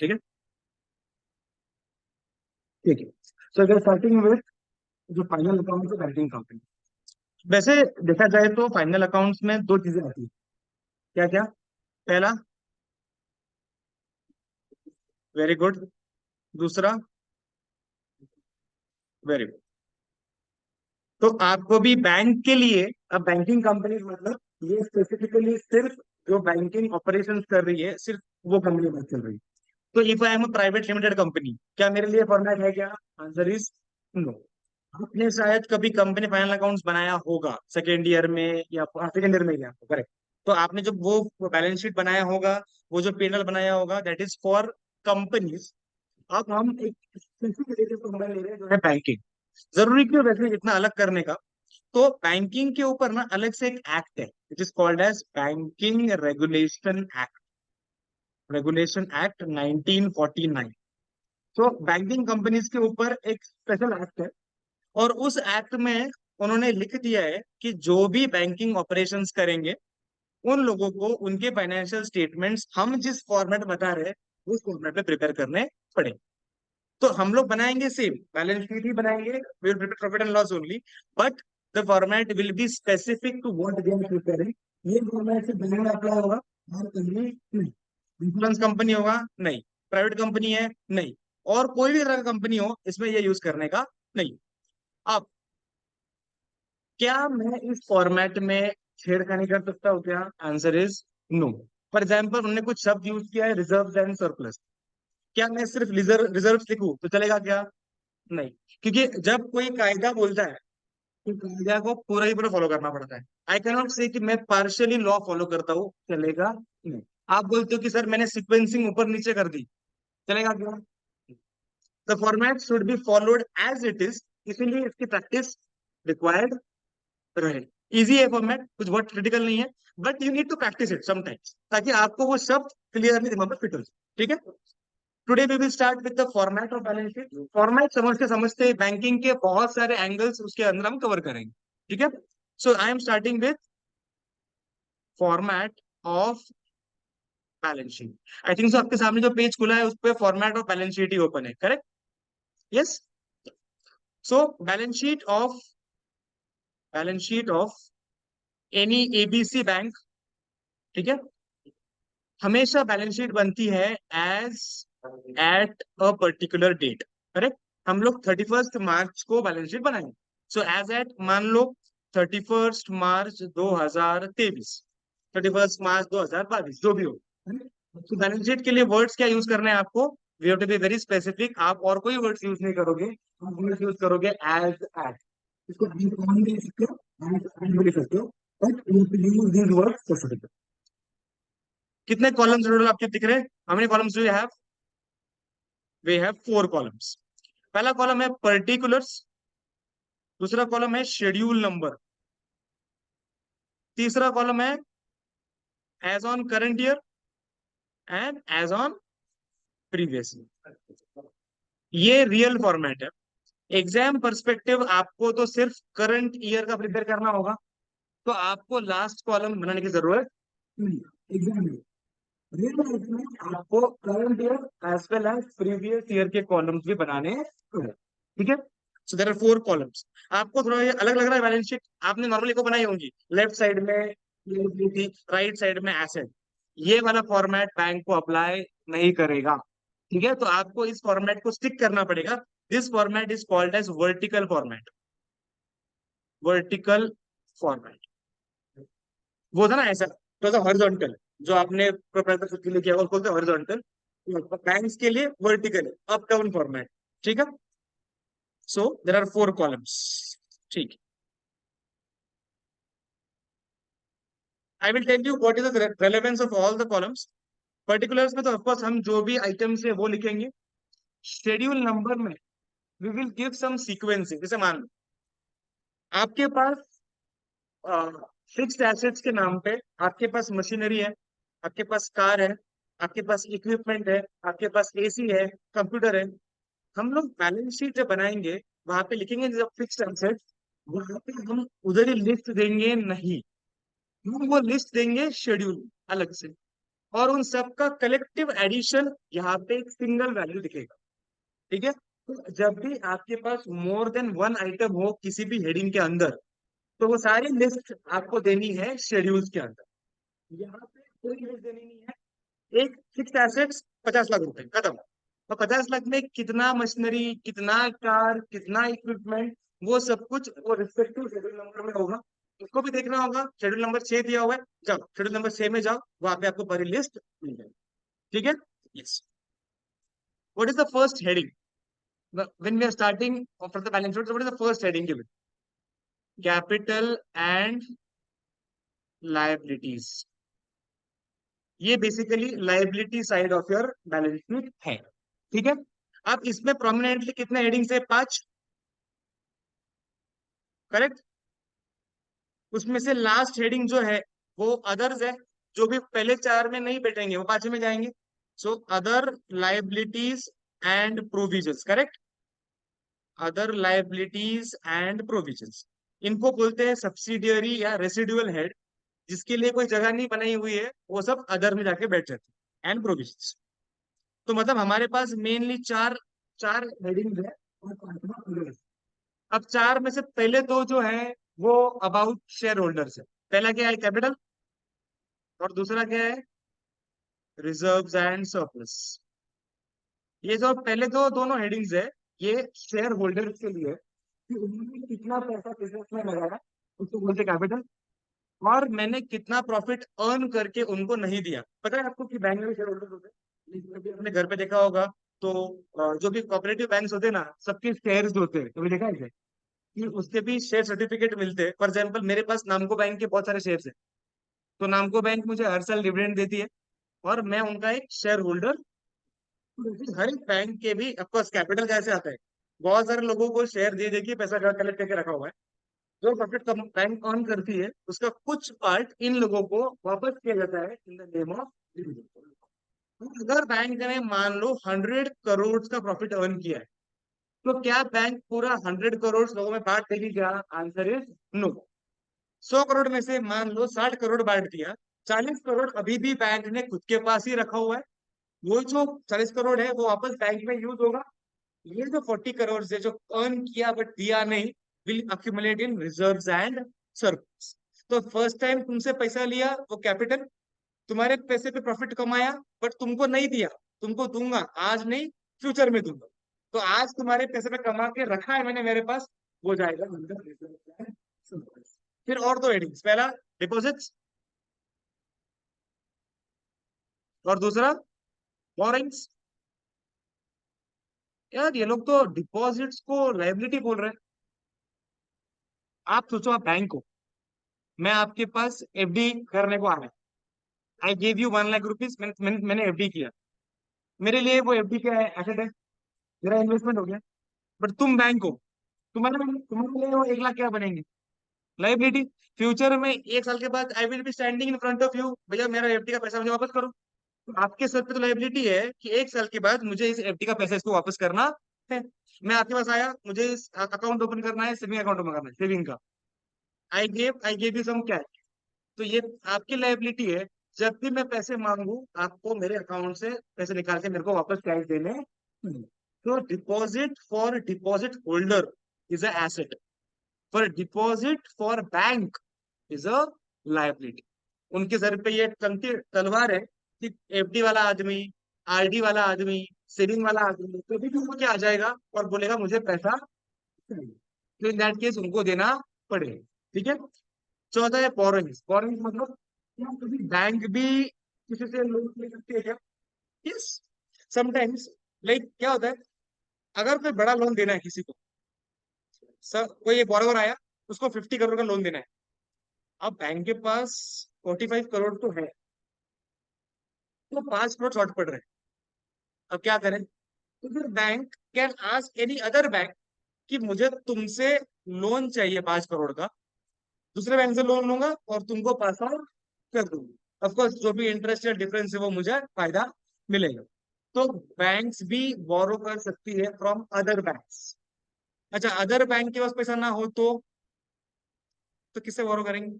ठीक है। ठीक है, सो अगर स्टार्टिंग विद जो फाइनल अकाउंट है बैंकिंग कंपनी। वैसे देखा जाए तो फाइनल अकाउंट्स में दो चीजें आती है। क्या क्या? पहला, वेरी गुड। दूसरा, वेरी गुड। तो आपको भी बैंक के लिए, अब बैंकिंग कंपनी मतलब ये स्पेसिफिकली सिर्फ जो बैंकिंग ऑपरेशन कर रही है, सिर्फ वो कंपनी बात चल रही है। तो if I am a private limited company, क्या मेरे लिए फॉर्मेट है क्या? Answer is no. आपने शायद कभी कंपनी फाइनल अकाउंट्स बनाया होगा सेकेंड ईयर में या सेकेंड ईयर में गया, करेक्ट। तो आपने जब वो बैलेंस शीट बनाया होगा, वो जो पीएनएल बनाया होगा, दैट इज फॉर कंपनीज। अब हम एक स्पेसिफिक को ले रहे हैं जो है बैंकिंग। जरूरी क्यों वैसे इतना अलग करने का? तो बैंकिंग के ऊपर ना अलग से एक एक्ट है, it is called as banking regulation act. Regulation act 1949। तो बैंकिंग कंपनीज के ऊपर एक स्पेशल एक्ट है, और उस एक्ट में उन्होंने लिख दिया है कि जो भी बैंकिंग ऑपरेशंस करेंगे, उन लोगों को उनके फाइनेंशियल स्टेटमेंट्स हम जिस फॉर्मेट बता रहे हैं उस फॉर्मेट में प्रिपेयर करने पड़े। तो हम लोग बनाएंगे सेम बैलेंस शीट ही बनाएंगे, will prepare profit and loss only, but the format will be specific to what we are preparing. ये फॉर्मेट से बैंक में अप्लाई होगा और कहीं नहीं। इंश्योरेंस कंपनी होगा नहीं, प्राइवेट कंपनी है नहीं, और कोई भी तरह का कंपनी हो इसमें ये यूज करने का नहीं। अब क्या मैं इस फॉर्मेट में छेड़खानी कर सकता हूँ क्या? Answer is no. For example उन्होंने कुछ शब्द यूज किया है, रिजर्व एंड सरप्लस। क्या मैं सिर्फ रिजर्व रिजर्व लिखूं तो चलेगा क्या? नहीं, क्योंकि जब कोई कायदा बोलता है तो कायदा को पूरा ही पूरा फॉलो करना पड़ता है। आई कैन नॉट से कि मैं पार्शियली लॉ फॉलो करता हूँ, चलेगा नहीं। आप बोलते हो कि सर मैंने सिक्वेंसिंग ऊपर नीचे कर दी, चलेगा क्या? The format should be followed as it is, इसीलिए इसकी प्रैक्टिस रिक्वायर्ड रहे। इजी है फॉर्मेट, कुछ बहुत क्रिटिकल नहीं है, but you need to practice it sometimes, ताकि आपको वो शब्द क्लियरली दिमाग में फिट हो जाए। ठीक है। Today we will start with the format of balance sheet. Format समझते समझते बैंकिंग के बहुत सारे एंगल्स उसके अंदर हम कवर करेंगे। ठीक है। So I am starting with format of balance sheet. I think so आपके सामने जो पेज खुला है उस पर फॉर्मेट ऑफ बैलेंस शीट ही ओपन है, correct? Yes. So balance sheet of any ABC bank, ठीक है, हमेशा बैलेंस शीट बनती है as at a particular date, correct. हम लोग 31 मार्च को बैलेंस शीट बनाएंगे। सो एज एट मान लो 31 मार्च 2023, 31 मार्च 2022, जो भी हो। तो बैलेंस शीट के लिए वर्ड्स क्या यूज करने हैं आपको? We have to be very specific. आप और कोई वर्ड्स यूज नहीं करोगे, आप वर्ड्स यूज करोगे एज एट। इसको भी लिख सकते हो, एज भी लिख सकते हो, but you use these words specific. कितने कॉलम्स टोटल आपके दिख रहे हैं? How many columns do you have? We have 4 columns. पहला कॉलम है पर्टिकुलर्स, दूसरा कॉलम है शेड्यूल नंबर, तीसरा कॉलम है as on current year and as on previous year. ये रियल फॉर्मेट है। एग्जाम पर्सपेक्टिव आपको तो सिर्फ करंट ईयर का प्रिपेयर करना होगा, तो आपको लास्ट कॉलम बनाने की जरूरत नहीं। एग्जाम में रियल लाइफ में आपको current year as well as previous year के कॉलम्स भी बनाने हैं। ठीक है। So there are 4 columns. आपको थोड़ा ये अलग लग रहा है बैलेंस शीट, आपने नॉर्मली को बनाई होंगी लेफ्ट साइड में थी, राइट साइड में एसेट। ये वाला फॉर्मेट बैंक को अप्लाई नहीं करेगा। ठीक है, तो आपको इस फॉर्मेट को स्टिक करना पड़ेगा। This format is called as vertical format. Vertical format, वो था ना ऐसा, तो था हॉरिजॉन्टल, जो आपने प्रोप्राइटर के लिए किया उसको बोलते हैं हॉरिजॉन्टल। बैंक्स के लिए वर्टिकल है, अप डाउन फॉर्मेट। ठीक है। So there are 4 columns. ठीक। I will tell you what is the relevance of all the columns. Particulars में तो ऑफकोर्स हम जो भी आइटम्स है वो लिखेंगे। शेड्यूल नंबर में we will give some sequencing. जैसे मान लो आपके पास फिक्स्ड एसेट्स के नाम पे आपके पास मशीनरी है, आपके पास कार है, आपके पास इक्विपमेंट है, आपके पास एसी है, कंप्यूटर है। हम लोग बैलेंस शीट जब बनाएंगे वहां पे लिखेंगे जब फिक्स्ड एसेट, वहां पे हम उधर ही लिस्ट देंगे नहीं, हम वो लिस्ट देंगे शेड्यूल अलग से। और उन सबका कलेक्टिव एडिशन यहाँ पे एक सिंगल वैल्यू दिखेगा। ठीक है, तो जब भी आपके पास मोर देन वन आइटम हो किसी भी हेडिंग के अंदर, तो वो सारी लिस्ट आपको देनी है शेड्यूल्स के अंदर। यहाँ पे कोई लिस्ट देनी नहीं है। एक फिक्स एसेट्स 50 लाख रुपए खत्म। और 50 लाख में कितना मशीनरी, कितना कार, कितना इक्विपमेंट, वो सब कुछ वो रिस्पेक्टिव शेड्यूल नंबर में होगा। उसको भी देखना होगा। शेड्यूल नंबर 6 दिया हुआ है, जाओ शेड्यूल नंबर 6 में जाओ, वहां पे आपको पूरी लिस्ट मिल जाएगी। ठीक है। Yes. What is the first heading when we are starting from the balance sheet? So what is the first heading given? Capital and liabilities. ये basically liability side of your balance sheet है। ठीक है। अब इसमें prominently कितने headings है? 5। Correct. उसमें से लास्ट हेडिंग जो है वो अदर्स है। जो भी पहले 4 में नहीं बैठेंगे वो 5 में जाएंगे। So other liabilities and provisions. Correct. Other liabilities and provisions, इनको बोलते हैं सब्सिडियरी या रेसिडुअल हेड। जिसके लिए कोई जगह नहीं बनाई हुई है वो सब अदर में जाके बैठ जाते हैं, एंड प्रोविजंस। तो मतलब हमारे पास मेनली चार चार हेडिंग है और 5वां other है। अब 4 में से पहले दो जो है वो अबाउट शेयर होल्डर्स है। पहला क्या है? कैपिटल। और दूसरा क्या है? Reserves and surplus. ये जो पहले दो दोनों हेडिंग्स है, ये शेयर होल्डर्स के लिए है, कि उन्होंने कितना पैसा बिजनेस में लगाया, उसको बोलते कैपिटल। और मैंने कितना प्रॉफिट अर्न करके उनको नहीं दिया। पता है आपको कि बैंक में शेयर होल्डर होते हैं? लेकिन अभी आपने घर पे देखा होगा तो जो भी कोऑपरेटिव बैंक्स होते हैं ना, सबके शेयर्स होते हैं। कभी देखा है इसे? कि उसके भी शेयर सर्टिफिकेट मिलते हैं। फॉर एग्जाम्पल मेरे पास नामको बैंक के बहुत सारे शेयर्स है। तो नामको बैंक मुझे हर साल डिविडेंड देती है और मैं उनका एक शेयर होल्डर। हर एक बैंक के भी ऑफकोर्स कैपिटल कैसे आता है? बहुत सारे लोगों को शेयर दे दे के पैसा कलेक्ट करके रखा हुआ है। जो प्रॉफिट बैंक अर्न करती है उसका कुछ पार्ट इन लोगों को वापस किया जाता है in the name of dividend. अगर बैंक ने मान लो 100 करोड़ का प्रॉफिट अर्न किया है, तो क्या बैंक पूरा 100 करोड़ लोगों में बांट देगी? क्या आंसर इज नो। 100 करोड़ में से मान लो 60 करोड़ बांट दिया, 40 करोड़ अभी भी बैंक ने खुद के पास ही रखा हुआ है। वो जो 40 करोड़ है वो वापस बैंक में यूज होगा। ये जो 40 करोड़ है जो अर्न किया बट दिया नहीं, will accumulate in reserves and surplus. तो फर्स्ट टाइम तुमसे पैसा लिया वो कैपिटल, तुम्हारे पैसे पे प्रॉफिट कमाया बट तुमको नहीं दिया। तुमको दूंगा, आज नहीं फ्यूचर में दूंगा। तो आज तुम्हारे पैसे पे कमा के रखा है मैंने मेरे पास, वो जाएगा अंदर reserves and surplus। फिर और दो हेडिंग्स, पहला डिपॉजिट्स और दूसरा बोरिंग्स। यार ये लोग तो डिपॉजिट्स को लाइबिलिटी बोल रहे हैं। आप सोचो, आप बैंक हो, मैं आपके पास एफडी करने को आ रहा है। I give you 1 lakh rupees, मैंने एफडी किया। मेरे लिए वो एफडी क्या है? एसेट है, मेरा इन्वेस्टमेंट हो गया। बट तुम बैंक हो, तुम्हारे लिए वो 1 लाख क्या बनेंगे? लाइबिलिटी। फ्यूचर में 1 साल के बाद I will be standing in front of you, भैया मेरा एफडी का पैसा मुझे वापस करो। तो आपके सर पे तो लाइबिलिटी है कि 1 साल के बाद मुझे इस एफडी का पैसा इसको वापस करना है। मैं आपके पास आया, मुझे इस अकाउंट ओपन करना है, सेविंग अकाउंट ओपन करना है, सेविंग का। I gave you some cash. तो ये आपकी लाइबिलिटी है। जब भी मैं पैसे मांगू आपको मेरे अकाउंट से पैसे निकाल के मेरे को वापस कैश देने हैं। तो deposit for deposit holder is a asset, पर deposit for bank is a liability. उनके सर पे ये तलवार है कि एफडी वाला आदमी, आरडी वाला आदमी, सेविंग वाला आदमी कभी भी वो क्या आ जाएगा और बोलेगा मुझे पैसा चाहिए। तो इन दैट केस उनको देना पड़ेगा। ठीक है। चौथा है बोरोइंग्स। बोरोइंग्स मतलब क्या कभी बैंक भी किसी से लोन ले सकती है क्या? Yes, sometimes. लाइक क्या होता है, अगर कोई बड़ा लोन देना है किसी को, सर कोई एक बोरोवर आया, उसको 50 करोड़ का लोन देना है। अब बैंक के पास 45 करोड़ तो है, तो 5 करोड़ शॉर्ट पड़ रहे हैं। अब क्या करें? तो फिर bank can ask any other bank कि मुझे तुमसे लोन चाहिए 5 करोड़ का, दूसरे बैंक से लोन लूंगा और तुमको पास ऑन कर दूंगा। ऑफ कोर्स जो भी इंटरेस्ट या डिफरेंस है वो मुझे फायदा मिलेगा। तो बैंक्स भी बोरो कर सकती है फ्रॉम अदर बैंक्स। अच्छा, अदर बैंक के पास पैसा ना हो तो किससे बोरो करेंगे?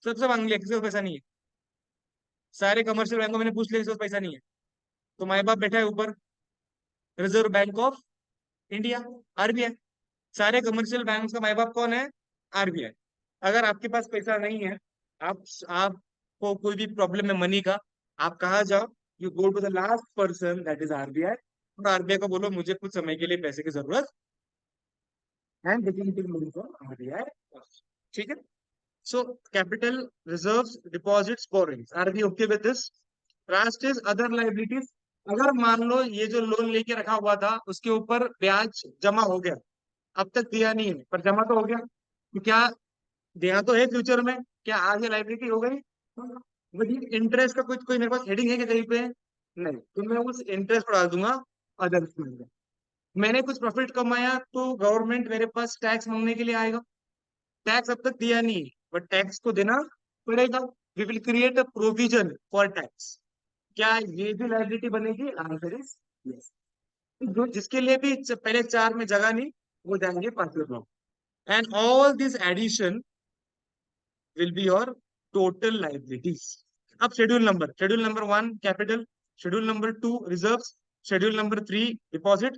सबसे मांग लिया, किसी को पैसा नहीं है। सारे कमर्शियल बैंकों मैंने पूछ लिया, किसी के पास पैसा नहीं है। तो माई बाप बैठा है ऊपर, reserve bank of India, RBI. सारे कमर्शियल बैंक का माई बाप कौन है? आरबीआई। अगर आपके पास पैसा नहीं है, आप आपको कोई भी प्रॉब्लम है मनी का, आप कहाँ जाओ? You go to the last person, that is RBI, और आरबीआई को बोलो मुझे कुछ समय के लिए पैसे की जरूरत है, आरबीआई। ठीक है। So capital, reserves, deposits, borrowings. Are we okay with this? Last is other liabilities. अगर मान लो ये जो लोन लेके रखा हुआ था उसके ऊपर ब्याज जमा हो गया, अब तक दिया नहीं है पर जमा तो हो गया, तो क्या देना तो है फ्यूचर में, क्या आगे लाइबिलिटी हो गई? बट इंटरेस्ट का कुछ कोई मेरे पास हेडिंग है कि कहीं पे? नहीं, तो मैं उस इंटरेस्ट को डाल दूंगा अदर्स में। मैंने कुछ प्रॉफिट कमाया तो गवर्नमेंट मेरे पास टैक्स मांगने के लिए आएगा। टैक्स अब तक दिया नहीं, बट टैक्स को देना पड़ेगा। We will create a provision for tax. क्या ये भी लाइबिलिटी बनेगी? Answer is yes. जो जिसके लिए भी पहले चार में जगह नहीं, वो जाएंगे पांचवें में। And all this addition will be your total liabilities. अब schedule number one capital, schedule number two reserves, schedule number three deposit,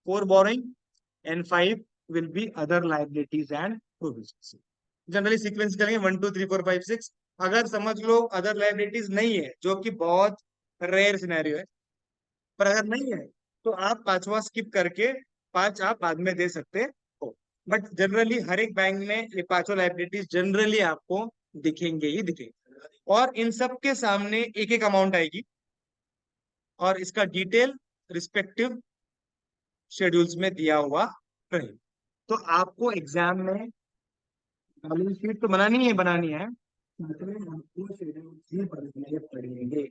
four borrowing, and five will be other liabilities and provision. Generally sequence करेंगे 1 2 3 4 5 6। अगर समझ लो other liabilities नहीं है, जो कि बहुत rare scenario है, पर अगर नहीं है तो आप पांचवा स्किप करके पांच आप बाद में दे सकते हो। बट जनरली हर एक बैंक में ये पांचों लाइबिलिटीज जनरली आपको दिखेंगे ही दिखेंगे, और इन सब के सामने एक एक अमाउंट आएगी, और इसका डिटेल रिस्पेक्टिव शेड्यूल्स में दिया हुआ रहेगा। तो आपको एग्जाम में बैलेंस शीट तो बनानी ही बनानी है, मतलब आपको शेड्यूल्स ही बनाने पड़ेंगे।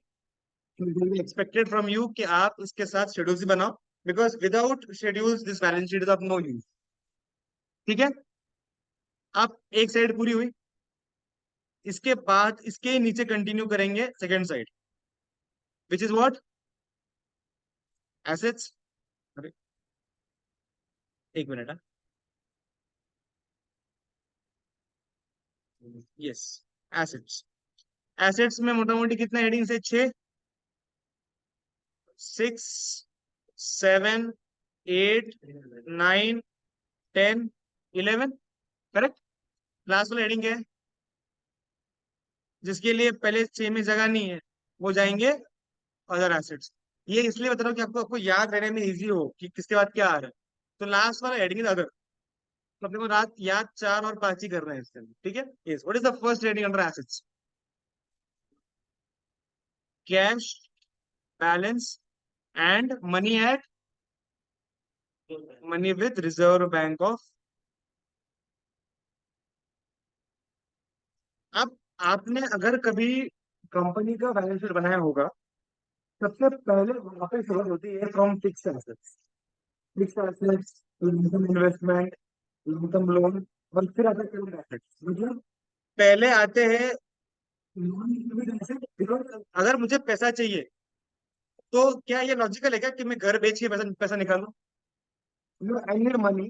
एक्सपेक्टेड फ्रॉम यू कि आप इसके साथ शेड्यूल्स ही बनाओ, because without schedules this balance sheet is of no use. ठीक है। आप एक साइड पूरी हुई, इसके बाद इसके नीचे कंटिन्यू करेंगे second side, which is what? Assets. अरे एक मिनट। Yes, assets. एसेट्स में मोटा मोटी कितने हेडिंग्स है? 6, 6, 7, 8, 9, 10, 11। करेक्ट। लास्ट वाला हेडिंग है जिसके लिए पहले 6 में जगह नहीं है, वो जाएंगे अदर एसेट्स। ये इसलिए बता रहा हूँ कि आपको आपको याद रहने में इजी हो कि किसके बाद क्या आ रहा है। तो लास्ट वाला हेडिंग इज अदर। तो अपने को रात याद चार और पांच ही कर रहे हैं इसके अंदर। ठीक है। Yes, what is the first heading under assets? Cash balance and money with reserve bank of. अब आपने अगर कभी कंपनी का बैलेंस शीट बनाया होगा, सबसे पहले वहां पे शुरुआत होती है from fix assets. Fix assets, investment, long term loan, और फिर आता है करंट एसेट्स। मतलब पहले आते हैं नॉन लिक्विड एसेट। बिकॉज अगर मुझे पैसा चाहिए तो क्या ये लॉजिकल है क्या कि मैं घर बेच के पैसा पैसा निकालूं? आई नीड मनी,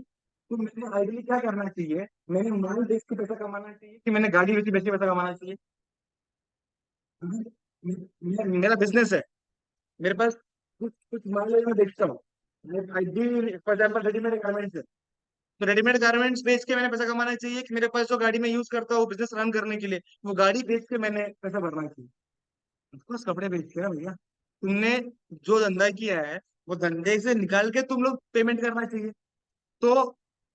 तो मैंने आइडियली क्या करना चाहिए? मैंने माल बेच के पैसा कमाना चाहिए कि मैंने गाड़ी बेच के पैसा कमाना चाहिए? मेरा बिजनेस है, मेरे पास कुछ कुछ माल है, मैं बेचता हूँ। फॉर एग्जाम्पल रेडीमेड गारमेंट्स है, तो रेडीमेड गारमेंट्स बेच के मैंने पैसा कमाना चाहिए कि मेरे पास जो गाड़ी में यूज करता हूँ बिजनेस रन करने के लिए, वो गाड़ी बेच के मैंने पैसा भरना चाहिए? ऑफकोर्स कपड़े बेच के ना भैया। तुमने जो धंधा किया है वो धंधे से निकाल के तुम लोग पेमेंट करना चाहिए। तो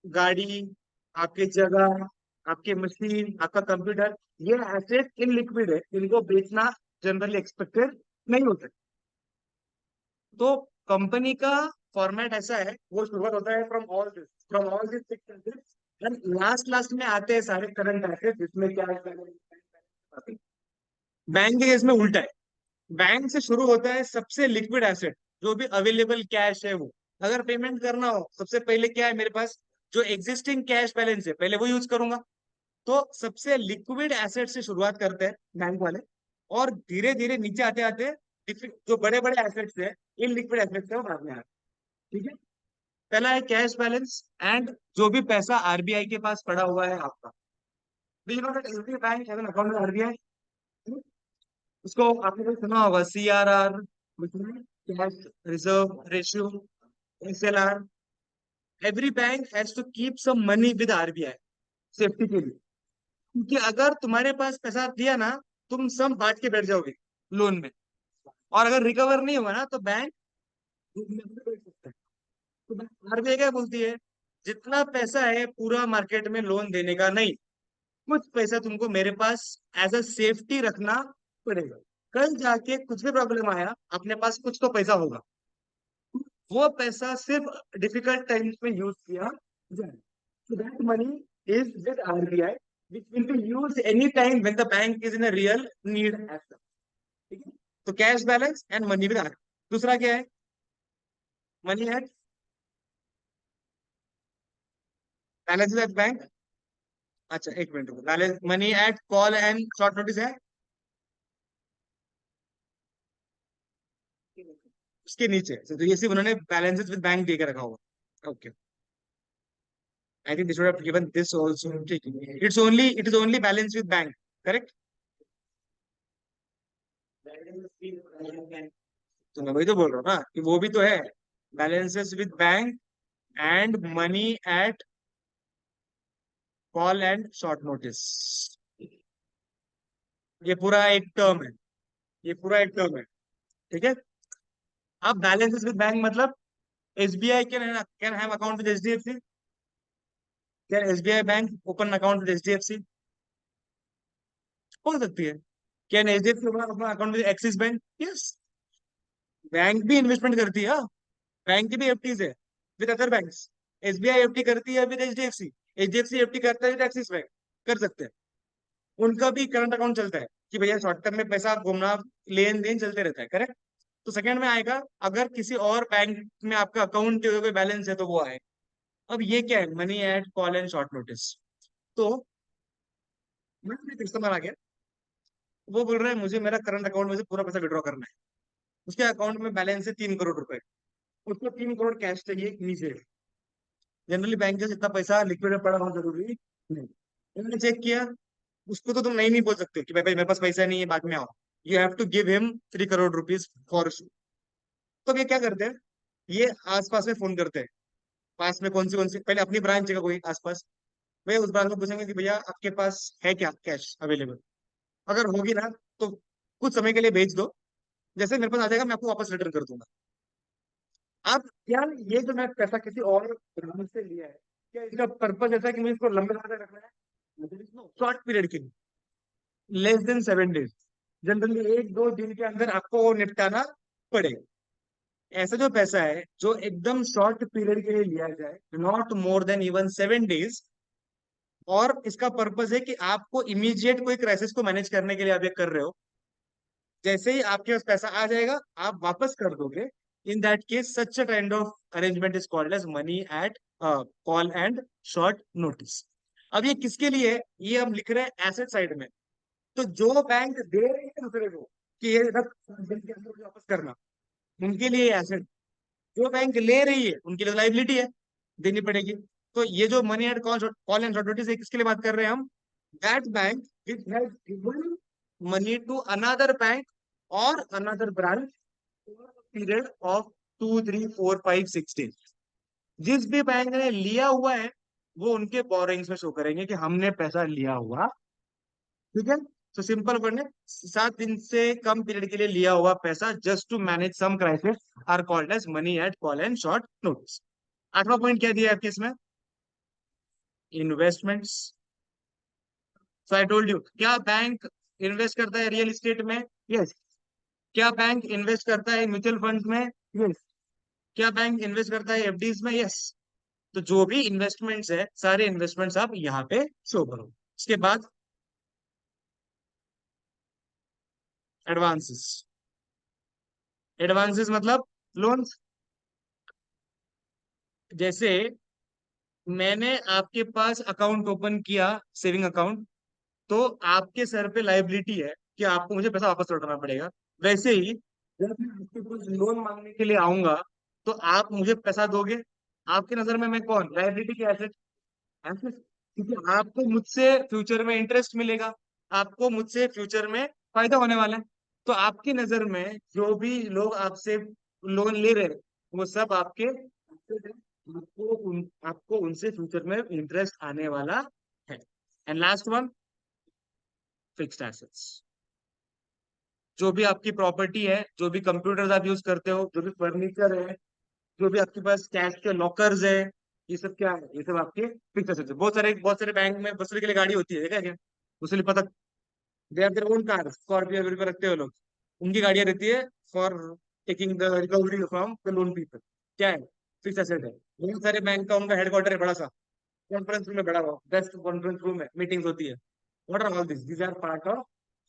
गाड़ी, आपकी जगह, आपके मशीन, आपका कंप्यूटर, ये एसेट इन लिक्विड है, इनको बेचना जनरली एक्सपेक्टेड नहीं होता। तो कंपनी का फॉर्मेट ऐसा है, वो शुरुआत होता है from all this fixed assets, and last last में आते हैं सारे करंट एसेट्स, जिसमें क्या है? बैंक के केस में उल्टा है। बैंक से शुरू होता है सबसे लिक्विड एसेट, जो भी अवेलेबल कैश है वो। अगर पेमेंट करना हो, सबसे पहले क्या है मेरे पास? जो एग्जिस्टिंग कैश बैलेंस है पहले वो यूज करूंगा। तो सबसे लिक्विड एसेट से शुरुआत करते हैं बैंक वाले, और धीरे धीरे नीचे आते आते जो बड़े बड़े एसेट्स है, इन लिक्विड एसेट्स है वो बाद में आते हैं। ठीक है। पहला है कैश बैलेंस, एंड जो भी पैसा आरबीआई के पास पड़ा हुआ है आपका, do you know that every bank has an account with RBI? उसको आपने कभी सुना होगा, CRR, cash reserve ratio, SLR। Every bank has to keep some money with RBI, safety के लिए। क्योंकि अगर तुम्हारे पास पैसा दिया ना, तुम सब बांट के बैठ जाओगे लोन में, और अगर रिकवर नहीं हुआ ना तो बैंक बैठ सकता है। तो आरबीआई क्या बोलती है, जितना पैसा है पूरा मार्केट में लोन देने का नहीं, कुछ पैसा तुमको मेरे पास एज अ सेफ्टी रखना पड़ेगा। कल जाके कुछ भी प्रॉब्लम आया, अपने पास कुछ तो पैसा होगा, वो पैसा सिर्फ डिफिकल्ट टाइम्स में यूज किया जाए। So that money is with RBI, which will be used any time when the bank is in a real need as such. ठीक है? तो cash balance and money with RBI. दूसरा क्या है? Money at balance at bank. अच्छा एक minute रुको, balance money at call and short notice है उसके नीचे तो ये सिर्फ उन्होंने बैलेंसेस विद बैंक दे के रखा होगा। Okay, I think they should have given this also. It is only balance with bank, correct? तो मैं वही तो बोल रहा हूँ ना कि वो भी तो है, balances with bank and money at call and short notice. ये पूरा एक टर्म है, ये पूरा एक टर्म है। ठीक है। अब बैलेंसेस विद बैंक मतलब SBI can have account with HDFC। Can SBI bank open account with HDFC? हो सकती है। कैन HDFC ओपन अपना account with axis bank? Yes. Bank भी इन्वेस्टमेंट करती है, बैंक की भी एफटीज है with other banks. SBI FT करती है विद HDFC, HDFC एफटी करता है विद एक्सिस बैंक, कर सकते हैं। उनका भी करंट अकाउंट चलता है कि भैया शॉर्ट टर्म में पैसा घूमना, लेन देन चलते रहता है, करेक्ट? तो सेकंड में आएगा, अगर किसी और बैंक में आपका अकाउंट कोई बैलेंस है तो वो आए। अब ये क्या है? Money at call and short notice. तो कस्टमर आ गया, वो बोल रहा है मुझे मेरा करंट अकाउंट में से पूरा पैसा विड्रॉ करना है। उसके अकाउंट में बैलेंस है 3 करोड़ रुपए, उसको 3 करोड़ कैश चाहिए इमीडिएट। जनरली बैंक के इतना पैसा लिक्विड में पड़ा होना जरूरी नहीं। उन्होंने चेक किया, उसको तो तुम नहीं बोल सकते कि भाई भाई मेरे पास पैसा नहीं है, बाद में आओ। You have to give him 3 crore rupees for. तो ये क्या करते हैं, ये आसपास में फोन करते हैं, पास में कौन सी पहले अपनी ब्रांच है कोई आसपास, वे उस ब्रांच को पूछेंगे कि भैया आपके पास है क्या कैश अवेलेबल। अगर होगी ना तो कुछ समय के लिए भेज दो, जैसे मेरे पास आ जाएगा मैं आपको वापस रिटर्न कर दूंगा। अब क्या ये जो मैं पैसा किसी और ब्रांच से लिया है, क्या इसका पर्पज ऐसा है कि मुझे इसको लंबे समय तक रखना है? मुझे शॉर्ट पीरियड के लिए, लेस देन 7 डेज, जनरली 1-2 दिन के अंदर आपको वो निपटाना पड़ेगा। ऐसा जो पैसा है जो एकदम शॉर्ट पीरियड के लिए लिया जाए, not more than even 7 days, और इसका पर्पज है कि आपको इमीडिएट कोई क्राइसिस को मैनेज करने के लिए आप ये कर रहे हो, जैसे ही आपके पास पैसा आ जाएगा आप वापस कर दोगे। In that case such a kind of arrangement is called as money at call and short notice. अब ये किसके लिए है? ये हम लिख रहे हैं एसेट साइड में। तो जो बैंक दे रहे हैं दूसरे को कि ये रख दिन के अंदर मुझे वापस करना, उनके लिए एसेट। जो बैंक ले रही है उनके लिए लाइबिलिटी है, देनी पड़ेगी। तो ये जो money at call and short notice है, किसके लिए बात कर रहे हैं हम? That bank which has given money to another bank और another branch period of 2, 3, 4, 5, 6 days. जिस भी बैंक ने लिया हुआ है वो उनके बोरिंग्स में शो करेंगे कि हमने पैसा लिया हुआ। ठीक है। तो सिंपल वर्ड है, 7 दिन से कम पीरियड के लिए लिया हुआ पैसा just to manage some crisis are called as money at call and short notice. आठवां पॉइंट क्या दिया है आपके इसमें? Investments. So I told you, क्या बैंक इन्वेस्ट करता है रियल एस्टेट में? यस। क्या बैंक इन्वेस्ट करता है म्यूचुअल फंड्स में? यस। क्या बैंक इन्वेस्ट करता है एफडीज में? यस। तो जो भी इन्वेस्टमेंट्स है, सारे इन्वेस्टमेंट्स आप यहाँ पे शो करो। इसके बाद एडवांसेस। एडवांसेस मतलब लोन्स। जैसे मैंने आपके पास अकाउंट ओपन किया, सेविंग अकाउंट, तो आपके सर पे लाइबिलिटी है कि आपको मुझे पैसा वापस लौटाना पड़ेगा। वैसे ही जब मैं आपके पास लोन मांगने के लिए आऊंगा तो आप मुझे पैसा दोगे। आपकी नजर में मैं कौन? लाइबिलिटी की एसेट? एसेट। क्योंकि आपको मुझसे फ्यूचर में इंटरेस्ट मिलेगा, आपको मुझसे फ्यूचर में फायदा होने वाला है। तो आपकी नजर में जो भी लोग आपसे लोन ले रहे हैं, वो सब आपके आपको उनसे फ्यूचर में इंटरेस्ट आने वाला है। And last one, fixed assets. जो भी आपकी प्रॉपर्टी है, जो भी कंप्यूटर आप यूज करते हो, जो भी फर्नीचर है, जो भी आपके पास कैश के लॉकर्स है, ये सब क्या है? ये सब आपके फिक्स एसेट्स है। बहुत सारे बैंक में बसने के लिए गाड़ी होती है, क्या क्या उसके लिए पता, they are their own car, Scorpio वगैरह रखते हो लोग, उनकी गाड़ियां रहती है for taking the recovery from the loan people. क्या है? फिक्स एसेट है। बहुत सारे बैंक का उनका हेडक्वार्टर है बड़ा सा, कॉन्फ्रेंस रूम में बड़ा हुआ, बेस्ट कॉन्फ्रेंस रूम है, मीटिंग्स होती है। What are all this? These are part of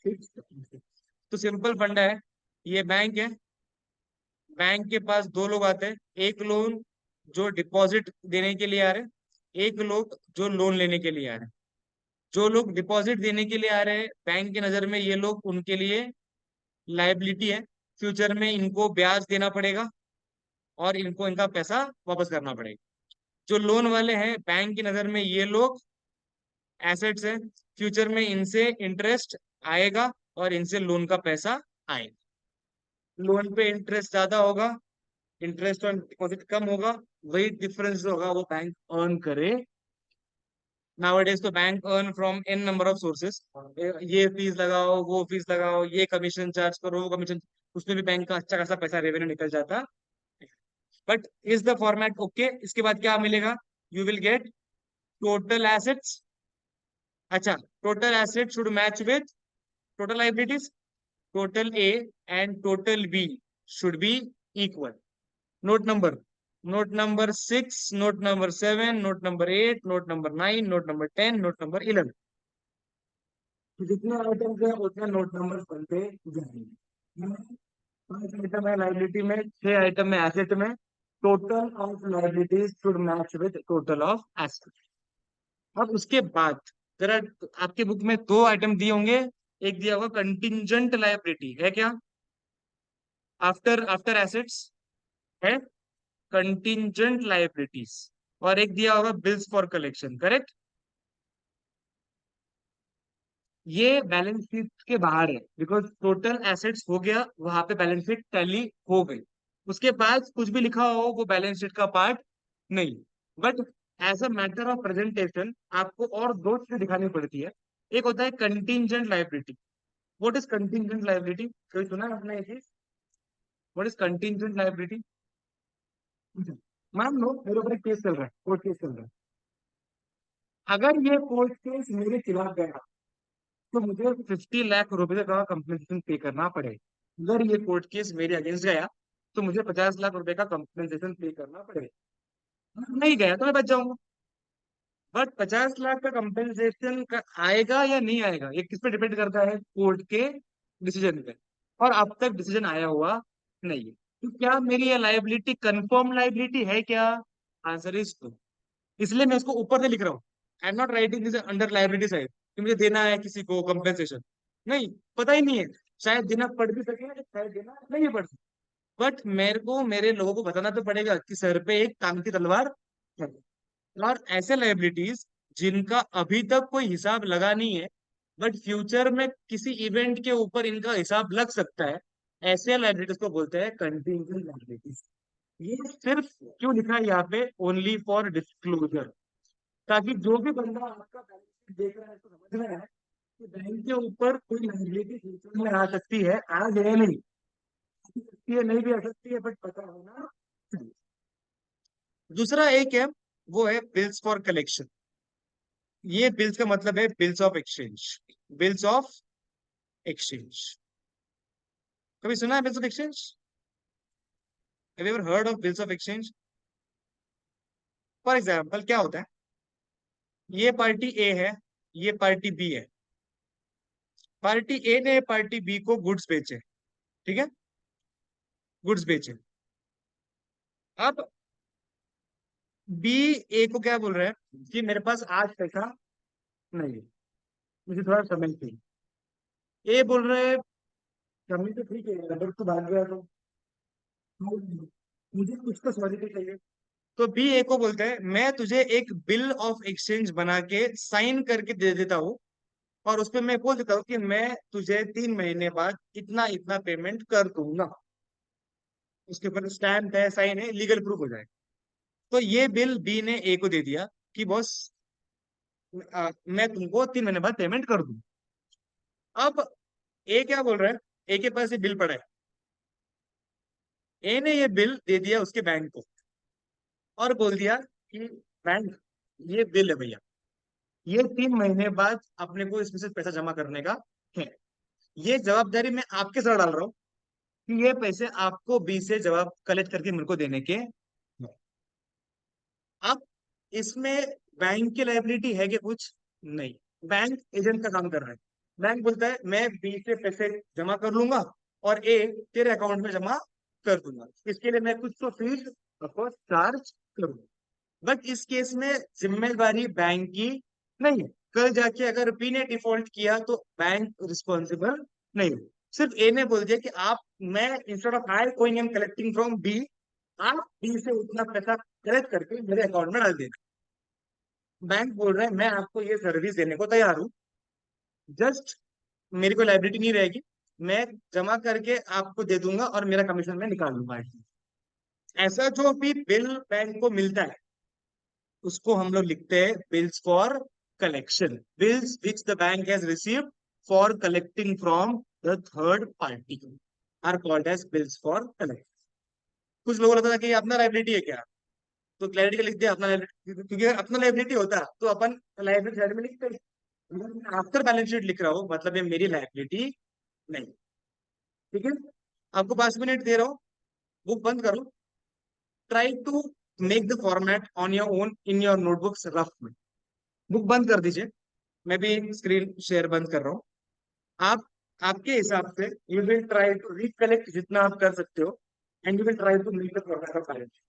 fixed. तो सिंपल फंडा है, ये बैंक है, बैंक के पास दो लोग आते हैं, एक लोग जो डिपॉजिट देने के लिए आ रहे हैं, एक लोग जो लोन लेने के लिए आ रहे हैं। जो लोग डिपॉजिट देने के लिए आ रहे हैं, बैंक की नजर में ये लोग उनके लिए लायबिलिटी है, फ्यूचर में इनको ब्याज देना पड़ेगा और इनको इनका पैसा वापस करना पड़ेगा। जो लोन वाले हैं, बैंक की नजर में ये लोग एसेट्स है, फ्यूचर में इनसे इंटरेस्ट आएगा और इनसे लोन का पैसा आएगा। लोन पे इंटरेस्ट ज्यादा होगा, इंटरेस्ट ऑन डिपॉजिट कम होगा, वही डिफरेंस होगा वो बैंक अर्न करे। नाउअडेज तो bank earn from an number of sources, ये फीस लगाओ, वो फीस लगाओ, ये कमीशन चार्ज करो, वो कमीशन, उसमें भी बैंक का अच्छा खासा पैसा रेवेन्यू निकल जाता। But is the format okay? इसके बाद क्या मिलेगा? You will get total assets. अच्छा, total asset should match with total liabilities, total A and total B should be equal. Note number, note number 6, note number 7, note number 8, note number 9, note number 10, note number 11। जितने item है उतने note number बनते जाएंगे। 5 item है liability में, 6 item है asset में। Total of liabilities should match with total of asset. अब उसके बाद जरा, आपके बुक में 2 आइटम दिए होंगे, एक दिया होगा कंटिंजेंट लायबिलिटी, है क्या? आफ्टर आफ्टर एसेट्स है कंटिंजेंट लायबिलिटीज, और एक दिया होगा बिल्स फॉर कलेक्शन, करेक्ट? ये बैलेंस शीट के बाहर है, बिकॉज टोटल एसेट्स हो गया, वहां पे बैलेंस शीट टैली हो गई। उसके बाद कुछ भी लिखा हो वो बैलेंस शीट का पार्ट नहीं। But as a matter of presentation आपको और दो चीजें दिखानी पड़ती है। एक होता है contingent liability. What is contingent liability? कोई सुना है आपने ये चीज? What is contingent liability? मान लो मेरे ऊपर एक केस चल रहा है, कोर्ट केस चल रहा है। अगर ये कोर्ट केस मेरे खिलाफ गया तो मुझे 50 लाख रुपए का कंपनसेशन पे करना पड़ेगा। अगर ये कोर्ट केस मेरे अगेंस्ट गया तो मुझे 50 लाख रुपए का कंपनसेशन पे करना पड़ेगा। अगर नहीं गया तो मैं बच जाऊंगा। बट 50 लाख का कंपनसेशन का आएगा या नहीं आएगा, ये किस पे डिपेंड करता है? कोर्ट के डिसीजन पे। और अब तक डिसीजन आया हुआ नहीं है। तो क्या मेरी ये लाइबिलिटी कंफर्म लाइबिलिटी है क्या? Answer is no. इसलिए मैं इसको ऊपर से लिख रहा हूँ। I am not writing this under liability side कि मुझे देना है किसी को कंपेंसेशन। नहीं, पता ही नहीं है। शायद देना पड़ भी सके, शायद देना नहीं पड़ सके। बट मेरे को मेरे लोगों को बताना तो पड़ेगा कि सर पे एक टांग की तलवार है। और ऐसे लाइबिलिटीज जिनका अभी तक कोई हिसाब लगा नहीं है, बट फ्यूचर में किसी इवेंट के ऊपर इनका हिसाब लग सकता है, ऐसे लाइबिलिटीज को बोलते हैं कंटीजेंट लाइबिलिटीज। ये सिर्फ क्यों लिखा है यहाँ पे? ओनली फॉर डिस्क्लोजर, ताकि जो भी बंदा आपका बैलेंस शीट देख रहा है तो समझ रहा है कि बैंक के ऊपर कोई लाइबिलिटी फ्यूचर में आ सकती है, आज है नहीं, आ सकती है, नहीं भी आ सकती है, बट पता होना चाहिए। दूसरा एक है, वो है बिल्स फॉर कलेक्शन। ये बिल्स का मतलब है bills of exchange. Bills of exchange, कभी सुना है bills of exchange? Have you ever heard of bills of exchange? For example क्या होता है, ये पार्टी ए है, ये पार्टी बी है। पार्टी ए ने पार्टी बी को गुड्स बेचे, ठीक है, गुड्स बेचे। अब बी ए को क्या बोल रहा है कि मेरे पास आज पैसा नहीं है, मुझे थोड़ा समय चाहिए। ए बोल रहे हैं समय तो ठीक है, अगर तो भाग गया तो मुझे कुछ तो सॉलिड चाहिए। तो बी ए को बोलता है मैं तुझे एक बिल ऑफ एक्सचेंज बना के साइन करके दे देता हूँ, और उसपे मैं बोल देता हूँ कि मैं तुझे 3 महीने बाद इतना इतना पेमेंट कर दूंगा। उसके ऊपर स्टैम्प है, साइन है, लीगल प्रूफ हो जाए। तो ये बिल बी ने ए को दे दिया कि बॉस मैं तुमको 3 महीने बाद पेमेंट कर दूं। अब ए क्या बोल रहा है, ए के पास ये बिल पड़ा है, ए ने ये बिल दे दिया उसके बैंक को और बोल दिया कि बैंक, ये बिल है भैया, ये 3 महीने बाद अपने को इसमें से पैसा जमा करने का है। ये जवाबदारी मैं आपके सर डाल रहा हूँ कि ये पैसे आपको बी से जवाब कलेक्ट करके मेरे को देने के हैं। अब इसमें बैंक की लायबिलिटी है कि कुछ नहीं, बैंक एजेंट का काम कर रहा है। बैंक बोलता है मैं बी से पैसे जमा कर लूंगा और ए तेरे अकाउंट में जमा कर दूंगा, इसके लिए मैं कुछ तो फीस ऑफकोर्स चार्ज करूंगा। बट इस केस में जिम्मेदारी बैंक की नहीं है। कल जाके अगर बी ने डिफॉल्ट किया तो बैंक रिस्पॉन्सिबल नहीं है। सिर्फ ए ने बोल दिया कि आप, मैं instead of I going and collecting from B, आप बी से उतना पैसा कलेक्ट करके मेरे अकाउंट में डाल देना। बैंक बोल रहे हैं मैं आपको ये सर्विस देने को तैयार हूँ, जस्ट मेरी कोई लाइबिलिटी नहीं रहेगी, मैं जमा करके आपको दे दूंगा और मेरा कमीशन मैं निकाल लूंगा। ऐसा जो भी बिल बैंक को मिलता है उसको हम लोग लिखते हैं bills for collection. Bills which the bank has received for collecting from the third party are called as bills for collection. कुछ लोगों को लगता था कि ये अपना लाइबिलिटी है क्या, तो क्लैरिटी का लिख दिया अपना लाइबिलिटी, क्योंकि अगर अपना लाइबिलिटी होता तो अपन लाइबिलिटी साइड में लिखते। आफ्टर बैलेंस शीट लिख रहा हूँ मतलब ये मेरी लाइबिलिटी नहीं। ठीक है, आपको 5 मिनट दे रहा हूँ, बुक बंद करो, try to make the format on your own in your notebooks rough में। बुक बंद कर दीजिए, मैं भी स्क्रीन शेयर बंद कर रहा हूँ। आप आपके हिसाब से you will try to recollect जितना आप कर सकते हो, and you will try to make the format of balance.